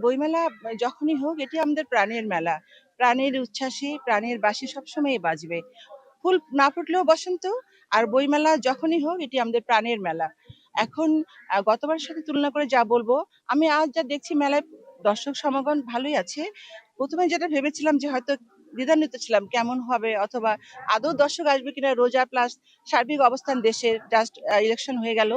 বইমেলা যখনই হোক এটি আমাদের প্রাণের মেলা। প্রাণের উচ্ছ্বাসে, প্রাণের বাঁশি সবসময়ই বাজবে। ফুল না ফুটলেও বসন্ত, আর বইমেলা যখনই হোক এটি আমাদের প্রাণের মেলা। এখন গতবারের সাথে তুলনা করে যা বলবো, আমি আজ যা দেখছি মেলায় দর্শক সমাগম ভালোই আছে। ১ম এ যেটা ভেবেছিলাম যে হয়তো দ্বিধান্বিত ছিলাম কেমন হবে, অথবা আদৌ দর্শক আসবে কিনা, রোজা প্লাস সার্বিক অবস্থান দেশের, জাস্ট ইলেকশন হয়ে গেল।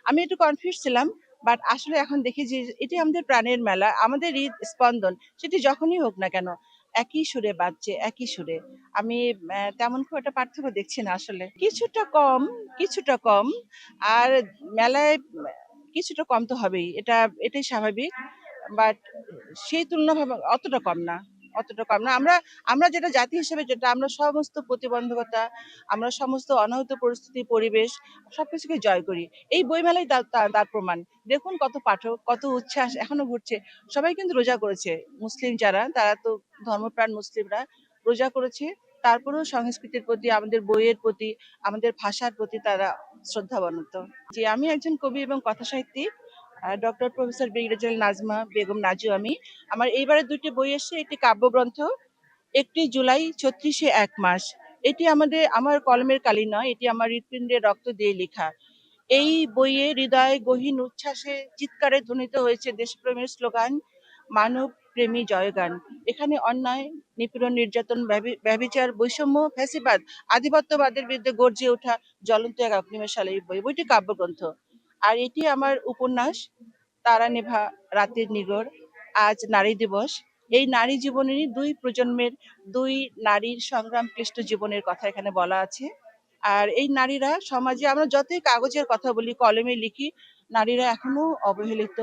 আমি একটু কনফিউজ ছিলাম। বাট আসলে এখন দেখি যে এটি আমাদের প্রাণের মেলা, আমাদের ঈদ স্পন্দন, সেটি যখনই হোক না কেন একই সুরে বাজছে, একই সুরে। আমি তেমন খুব একটা পার্থক্য দেখছি না আসলে। কিছুটা কম, কিছুটা কম। আর মেলায় কিছুটা কম তো হবেই, এটাই স্বাভাবিক। বাট সেই তুলনাভাবে অতটা কম না। আমরা আমরা যেটা জাতি হিসেবে, যেটা আমরা সমস্ত প্রতিবন্ধকতা, আমরা সমস্ত অনাহূত পরিস্থিতি, পরিবেশ সবকিছুকে জয় করি। এই বইমেলাই তার প্রমাণ। দেখুন কত পাঠক, কত উচ্ছ্বাস এখনো ঘুরছে। সবাই কিন্তু রোজা করেছে। মুসলিম যারা, তারা তো ধর্মপ্রাণ মুসলিমরা রোজা করেছে। তারপরেও সংস্কৃতির প্রতি, আমাদের বইয়ের প্রতি, আমাদের ভাষার প্রতি তারা শ্রদ্ধাবনত। জি, আমি একজন কবি এবং কথাসাহিত্যিক, doctor professor brigadier general Nazma Begum Naju আমি। আমার এইবারে ২টি বই এসেছে। একটি কাব্যগ্রন্থ, ১টি জুলাই ৩৬ এক মাস। এটি আমার কলমের কালি নয়, এটি আমার হৃৎপিণ্ডের রক্ত দিয়ে লেখা। এই বইয়ে হৃদয় গহীন উচ্ছ্বাসে চিৎকারে ধ্বনিত হয়েছে দেশপ্রেমের স্লোগান, মানব প্রেমী জয়গান। এখানে অন্যায়, নিপীড়ন, নির্যাতন, ব্যভিচার, বৈষম্য, ফ্যাসিবাদ, আধিপত্যবাদের বিরুদ্ধে গর্জে ওঠা জ্বলন্ত এক অগ্নিমেষশালী বইটি কাব্যগ্রন্থ। আর এটি আমার উপন্যাস, তারা নেভা রাতের নিগড়। আজ নারী দিবস। এই নারী জীবনেরই ২ প্রজন্মের, ২ নারীর সংগ্রাম ক্লিষ্ট জীবনের কথা এখানে বলা আছে। আর এই নারীরা সমাজে, আমরা যতই কাগজের কথা বলি, কলমে লিখি, নারীরা এখনো অবহেলিত,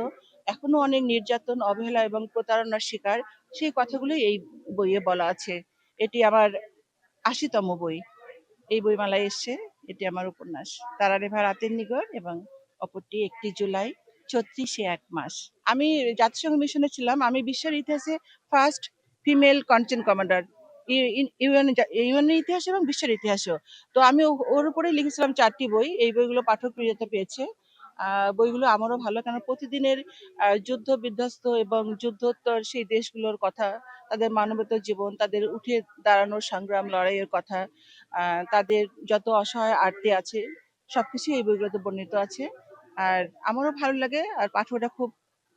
এখনো অনেক নির্যাতন, অবহেলা এবং প্রতারণার শিকার। সেই কথাগুলোই এই বইয়ে বলা আছে। এটি আমার ৮০তম বই। এই বইমেলায় এসছে। এটি আমার উপন্যাস, তারা নেভা রাতের নিগড়, এবং অপরটি ১টি জুলাই ৩৬ এক মাস। আমি জাতিসংঘ মিশনে ছিলাম। আমি বিশ্বের ইতিহাসে ফার্স্ট ফিমেল কন্টেন্ট কমান্ডার, ইউএনের ইতিহাস এবং বিশ্বের ইতিহাসেও। তো আমি ওর উপরে লিখেছিলাম ৪টি বই। এই বইগুলো পাঠক প্রিয়তা পেয়েছে। বইগুলো আমারও ভালো, কারণ প্রতিদিনের যুদ্ধ বিধ্বস্ত এবং যুদ্ধোত্তর সেই দেশগুলোর কথা, তাদের মানবতার জীবন, তাদের উঠে দাঁড়ানোর সংগ্রাম, লড়াইয়ের কথা, তাদের যত অসহায় আর্তি আছে, সবকিছু এই বইগুলোতে বর্ণিত আছে। আর আমারও ভালো লাগে। আর পাঠকরা খুব,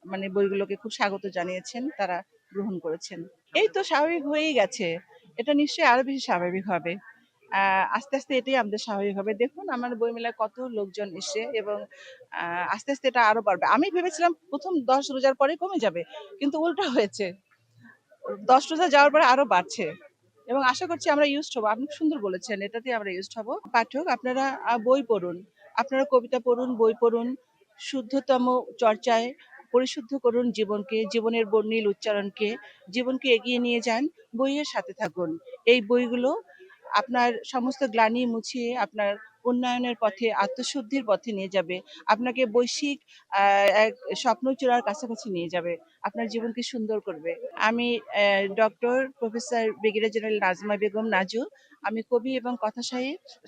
মানে বইগুলোকে খুব স্বাগত জানিয়েছেন, তারা গ্রহণ করেছেন। এই তো স্বাভাবিক হয়েই গেছে। এটা নিশ্চয়ই আরো বেশি স্বাভাবিক হবে। আস্তে আস্তে এটাই আমাদের স্বাভাবিক হবে। দেখুন আমার বইমেলায় কত লোকজন এসছে, এবং আস্তে আস্তে এটা আরো বাড়বে। আমি ভেবেছিলাম প্রথম ১০ রোজার পরে কমে যাবে, কিন্তু উল্টা হয়েছে। ১০ রোজা যাওয়ার পরে আরো বাড়ছে, এবং আশা করছি আমরা ইউজড হবো। আপনি সুন্দর বলেছেন, এটাতে আমরা ইউজড হবো। পাঠক, আপনারা বই পড়ুন, আপনারা কবিতা পড়ুন, বই পড়ুন। শুদ্ধতম চর্চায় পরিশুদ্ধ করুন জীবনকে, জীবনের বর্ণিল উচ্চারণকে। জীবনকে এগিয়ে নিয়ে যান, বইয়ের সাথে থাকুন। এই বইগুলো আপনার সমস্ত গ্লানি মুছিয়ে আপনার উন্নয়নের পথে, আত্মশুদ্ধির পথে নিয়ে যাবে। আপনাকে বৈশ্বিক এক স্বপ্নচূড়ার কাছাকাছি নিয়ে যাবে। আপনার জীবনকে সুন্দর করবে। আমি doctor professor brigadier general Nazma Begum Naju. আমি কবি এবং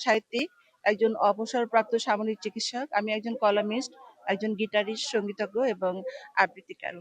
সাহিত্যিক, একজন অবসরপ্রাপ্ত সামরিক চিকিৎসক। আমি একজন কলামিস্ট, একজন গিটারিস্ট, সঙ্গীতজ্ঞ এবং আবৃত্তিকার।